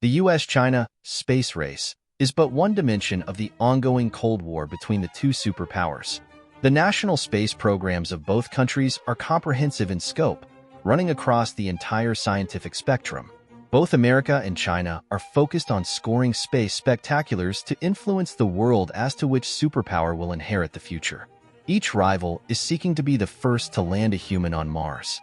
The US-China space race is but one dimension of the ongoing Cold War between the two superpowers. The national space programs of both countries are comprehensive in scope, running across the entire scientific spectrum. Both America and China are focused on scoring space spectaculars to influence the world as to which superpower will inherit the future. Each rival is seeking to be the first to land a human on Mars.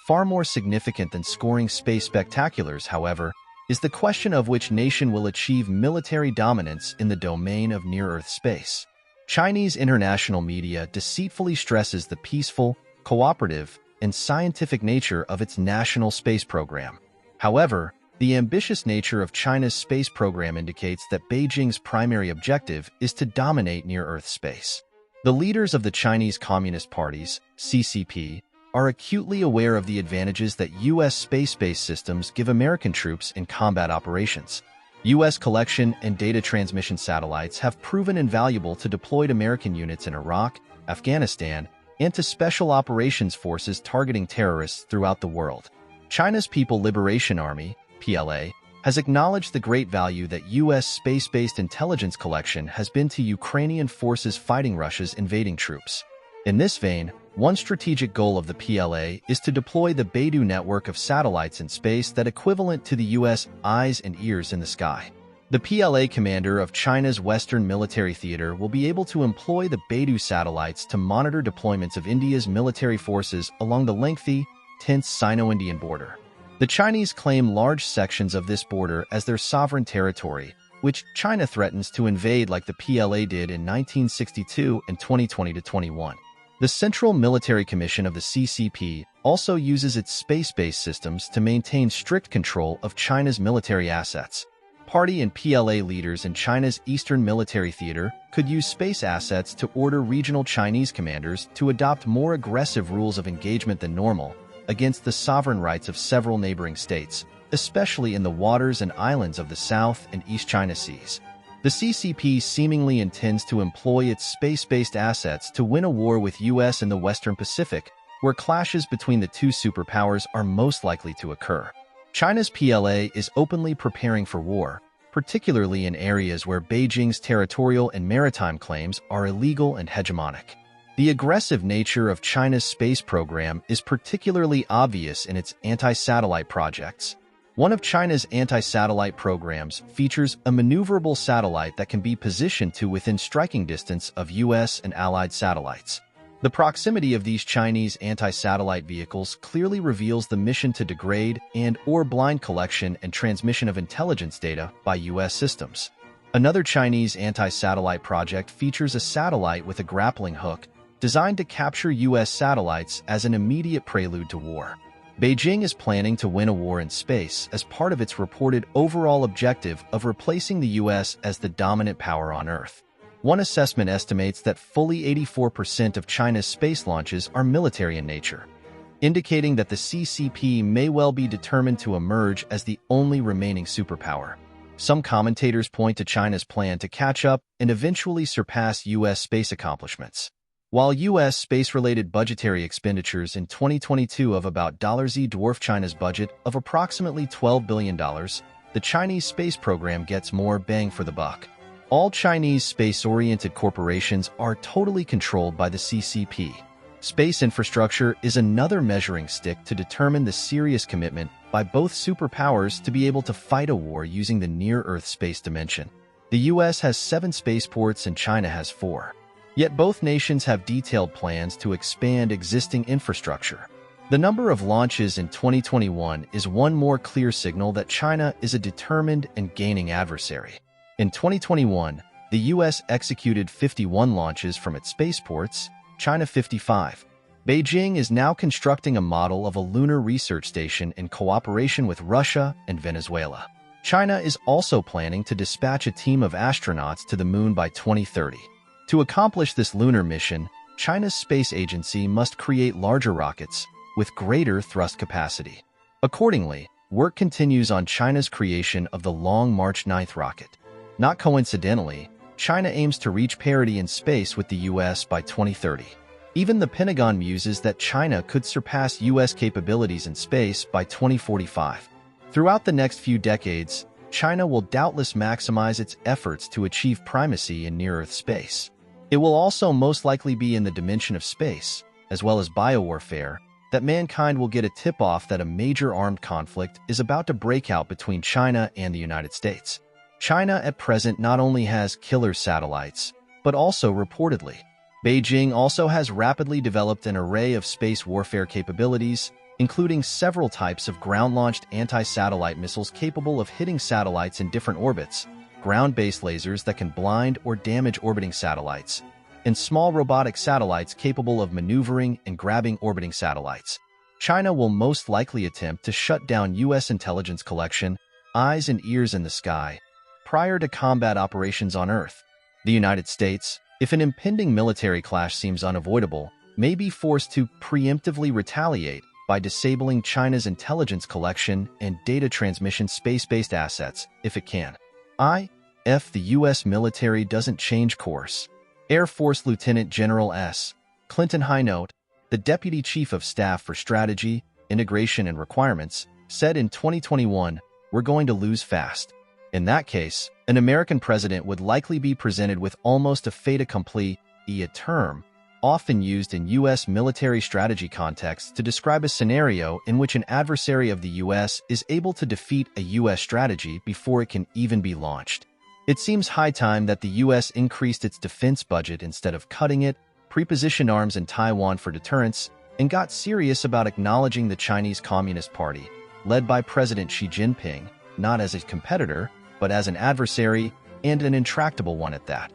Far more significant than scoring space spectaculars, however, is the question of which nation will achieve military dominance in the domain of near-Earth space. Chinese international media deceitfully stresses the peaceful, cooperative, and scientific nature of its national space program. However, the ambitious nature of China's space program indicates that Beijing's primary objective is to dominate near-Earth space. The leaders of the Chinese Communist Parties, CCP, are acutely aware of the advantages that U.S. space-based systems give American troops in combat operations. U.S. collection and data transmission satellites have proven invaluable to deployed American units in Iraq, Afghanistan, and to special operations forces targeting terrorists throughout the world. China's People Liberation Army, PLA, has acknowledged the great value that U.S. space-based intelligence collection has been to Ukrainian forces fighting Russia's invading troops. In this vein, one strategic goal of the PLA is to deploy the Beidou network of satellites in space that equivalent to the U.S. eyes and ears in the sky. The PLA commander of China's Western Military Theater will be able to employ the Beidou satellites to monitor deployments of India's military forces along the lengthy, tense Sino-Indian border. The Chinese claim large sections of this border as their sovereign territory, which China threatens to invade like the PLA did in 1962 and 2020-21. The Central Military Commission of the CCP also uses its space-based systems to maintain strict control of China's military assets. Party and PLA leaders in China's Eastern Military Theater could use space assets to order regional Chinese commanders to adopt more aggressive rules of engagement than normal against the sovereign rights of several neighboring states, especially in the waters and islands of the South and East China Seas. The CCP seemingly intends to employ its space-based assets to win a war with US in the Western Pacific, where clashes between the two superpowers are most likely to occur. China's PLA is openly preparing for war, particularly in areas where Beijing's territorial and maritime claims are illegal and hegemonic. The aggressive nature of China's space program is particularly obvious in its anti-satellite projects. One of China's anti-satellite programs features a maneuverable satellite that can be positioned to within striking distance of US and allied satellites. The proximity of these Chinese anti-satellite vehicles clearly reveals the mission to degrade and/or blind collection and transmission of intelligence data by US systems. Another Chinese anti-satellite project features a satellite with a grappling hook designed to capture US satellites as an immediate prelude to war. Beijing is planning to win a war in space as part of its reported overall objective of replacing the US as the dominant power on Earth. One assessment estimates that fully 84% of China's space launches are military in nature, indicating that the CCP may well be determined to emerge as the only remaining superpower. Some commentators point to China's plan to catch up and eventually surpass US space accomplishments. While U.S. space-related budgetary expenditures in 2022 of about $Z dwarf China's budget of approximately $12 billion, the Chinese space program gets more bang for the buck. All Chinese space-oriented corporations are totally controlled by the CCP. Space infrastructure is another measuring stick to determine the serious commitment by both superpowers to be able to fight a war using the near-Earth space dimension. The U.S. has 7 spaceports and China has 4. Yet both nations have detailed plans to expand existing infrastructure. The number of launches in 2021 is one more clear signal that China is a determined and gaining adversary. In 2021, the U.S. executed 51 launches from its spaceports, China 55. Beijing is now constructing a model of a lunar research station in cooperation with Russia and Venezuela. China is also planning to dispatch a team of astronauts to the moon by 2030. To accomplish this lunar mission, China's space agency must create larger rockets with greater thrust capacity. Accordingly, work continues on China's creation of the Long March 9 rocket. Not coincidentally, China aims to reach parity in space with the U.S. by 2030. Even the Pentagon muses that China could surpass U.S. capabilities in space by 2045. Throughout the next few decades, China will doubtless maximize its efforts to achieve primacy in near-Earth space. It will also most likely be in the dimension of space, as well as biowarfare, that mankind will get a tip-off that a major armed conflict is about to break out between China and the United States. China at present not only has killer satellites, but also reportedly, Beijing also has rapidly developed an array of space warfare capabilities, including several types of ground-launched anti-satellite missiles capable of hitting satellites in different orbits, ground-based lasers that can blind or damage orbiting satellites, and small robotic satellites capable of maneuvering and grabbing orbiting satellites. China will most likely attempt to shut down U.S. intelligence collection, eyes and ears in the sky, prior to combat operations on Earth. The United States, if an impending military clash seems unavoidable, may be forced to preemptively retaliate by disabling China's intelligence collection and data transmission space-based assets, if it can. If the U.S. military doesn't change course. Air Force Lieutenant General S. Clinton Hinote, the Deputy Chief of Staff for Strategy, Integration and Requirements, said in 2021, "We're going to lose fast." In that case, an American president would likely be presented with almost a fait accompli, a term often used in U.S. military strategy contexts to describe a scenario in which an adversary of the U.S. is able to defeat a U.S. strategy before it can even be launched. It seems high time that the U.S. increased its defense budget instead of cutting it, prepositioned arms in Taiwan for deterrence, and got serious about acknowledging the Chinese Communist Party, led by President Xi Jinping, not as a competitor, but as an adversary, and an intractable one at that.